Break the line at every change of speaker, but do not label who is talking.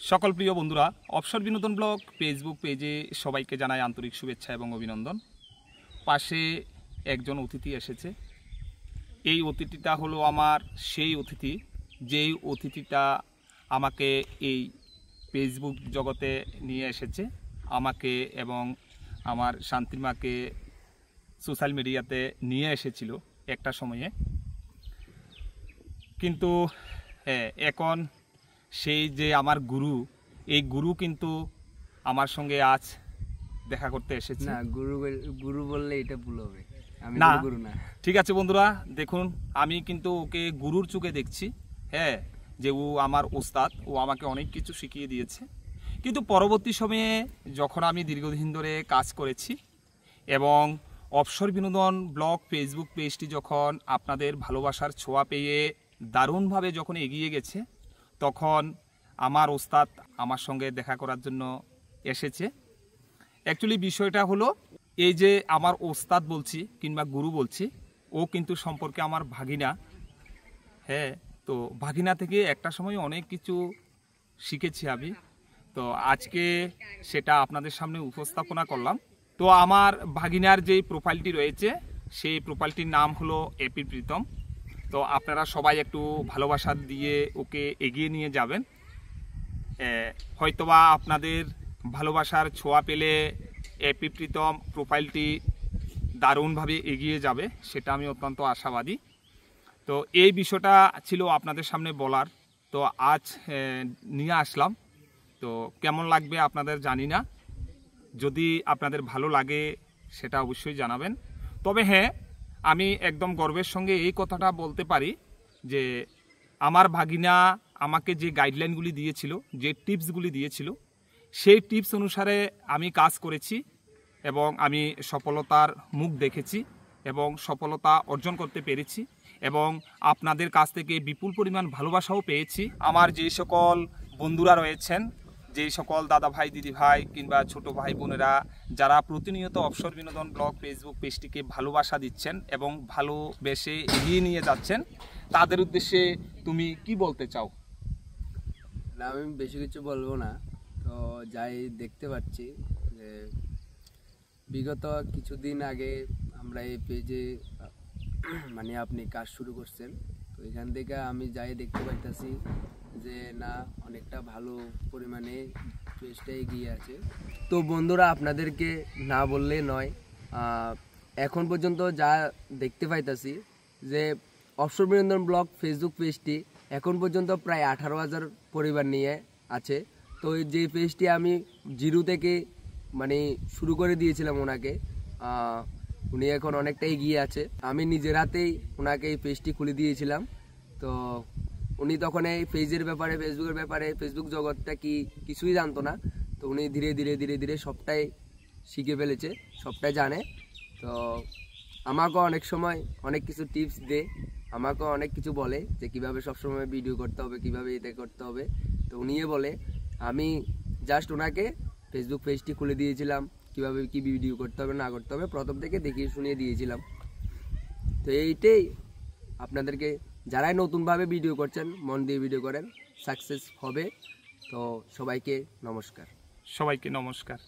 সকল প্রিয় বন্ধুরা, অবসর বিনোদন ব্লগ ফেসবুক পেজে সবাইকে জানাই আন্তরিক শুভেচ্ছা এবং অভিনন্দন। পাশে একজন অতিথি এসেছে। এই অতিথিটা হলো আমার সেই অতিথি, যেই অতিথিটা আমাকে এই ফেসবুক জগতে নিয়ে এসেছে, আমাকে এবং আমার শান্তির মাকে সোশ্যাল মিডিয়াতে নিয়ে এসেছিল একটা সময়ে। কিন্তু এখন সেই যে আমার গুরু, এই গুরু কিন্তু আমার সঙ্গে আজ দেখা করতে এসেছে।
না, গুরু বললে এটা ভুল হবে। আমি
না,
গুরু না।
ঠিক আছে বন্ধুরা, দেখুন আমি কিন্তু ওকে গুরুর চোখে দেখছি। যে ও আমার ওস্তাদ, ও আমাকে অনেক কিছু শিখিয়ে দিয়েছে। কিন্তু পরবর্তী সময়ে যখন আমি দীর্ঘদিন ধরে কাজ করেছি এবং অবসর বিনোদন ব্লগ ফেসবুক পেজটি যখন আপনাদের ভালোবাসার ছোঁয়া পেয়ে দারুণভাবে যখন এগিয়ে গেছে, তখন আমার ওস্তাদ আমার সঙ্গে দেখা করার জন্য এসেছে। অ্যাকচুয়ালি বিষয়টা হলো এই যে আমার ওস্তাদ বলছি কিংবা গুরু বলছি, ও কিন্তু সম্পর্কে আমার ভাগিনা। তো ভাগিনা থেকে একটা সময় অনেক কিছু শিখেছি আমি। তো আজকে সেটা আপনাদের সামনে উপস্থাপনা করলাম। তো আমার ভাগিনার যে প্রোফাইলটি রয়েছে, সেই প্রোফাইলটির নাম হলো এপি প্রীতম। তো আপনারা সবাই একটু ভালোবাসা দিয়ে ওকে এগিয়ে নিয়ে যাবেন। হয়তোবা আপনাদের ভালোবাসার ছোঁয়া পেলে এপি প্রীতম প্রোফাইলটি দারুণভাবে এগিয়ে যাবে, সেটা আমি অত্যন্ত আশাবাদী। তো এই বিষয়টা ছিল আপনাদের সামনে বলার। তো আজ নিয়ে আসলাম। তো কেমন লাগবে আপনাদের জানি না, যদি আপনাদের ভালো লাগে সেটা অবশ্যই জানাবেন। তবে আমি একদম গর্বের সঙ্গে এই কথাটা বলতে পারি যে আমার ভাগিনা আমাকে যে গাইডলাইনগুলি দিয়েছিল, যে টিপসগুলি দিয়েছিল, সেই টিপস অনুসারে আমি কাজ করেছি এবং আমি সফলতার মুখ দেখেছি এবং সফলতা অর্জন করতে পেরেছি এবং আপনাদের কাছ থেকে বিপুল পরিমাণ ভালোবাসাও পেয়েছি। আমার যে সকল বন্ধুরা রয়েছেন, যেই সকল দাদা ভাই, দিদি ভাই কিংবা ছোট ভাই বোনেরা যারা প্রতিনিয়ত অবসর বিনোদন ব্লগ ফেসবুক পেজটিকে ভালোবাসা দিচ্ছেন এবং ভালোবেসে এগিয়ে নিয়ে যাচ্ছেন, তাদের উদ্দেশ্যে তুমি কি বলতে চাও?
না, আমি বেশি কিছু বলবো না। তো যাই দেখতে পাচ্ছি যে বিগত কিছুদিন আগে আমরা এই পেজে মানে আপনি কাজ শুরু করছেন। তো এখান থেকে আমি যাই দেখতে পাইতেছি যে না, অনেকটা ভালো পরিমাণে পেজটা এগিয়ে আছে। তো বন্ধুরা, আপনাদেরকে না বললে নয়, এখন পর্যন্ত যা দেখতে পাইতেছি যে অবসর বিনোদন ব্লগ ফেসবুক পেজটি এখন পর্যন্ত প্রায় 18,000 পরিবার নিয়ে আছে। তো যে পেজটি আমি জিরো থেকে মানে শুরু করে দিয়েছিলাম ওনাকে, উনি এখন অনেকটা এগিয়ে আছে। আমি নিজের হাতেই ওনাকে এই পেজটি খুলে দিয়েছিলাম। তো উনি তখন এই পেজের ব্যাপারে, ফেসবুকের ব্যাপারে, ফেসবুক জগৎটা কি কিছুই জানতো না। তো উনি ধীরে ধীরে ধীরে ধীরে সবটাই শিখে ফেলেছে, সবটাই জানে। তো আমাকেও অনেক সময় অনেক কিছু টিপস দেয়, আমাকেও অনেক কিছু বলে যে কীভাবে সবসময় ভিডিও করতে হবে, কীভাবে এতে করতে হবে। তো উনিও বলে, আমি জাস্ট ওনাকে ফেসবুক পেজটি খুলে দিয়েছিলাম, কীভাবে কী ভিডিও করতে হবে না করতে হবে প্রথম থেকে দেখিয়ে শুনিয়ে দিয়েছিলাম। তো এইটাই আপনাদেরকে, যারাই নতুনভাবে ভিডিও করছেন, মন দিয়ে ভিডিও করেন, সাকসেস হবে। তো সবাইকে নমস্কার।
সবাইকে নমস্কার।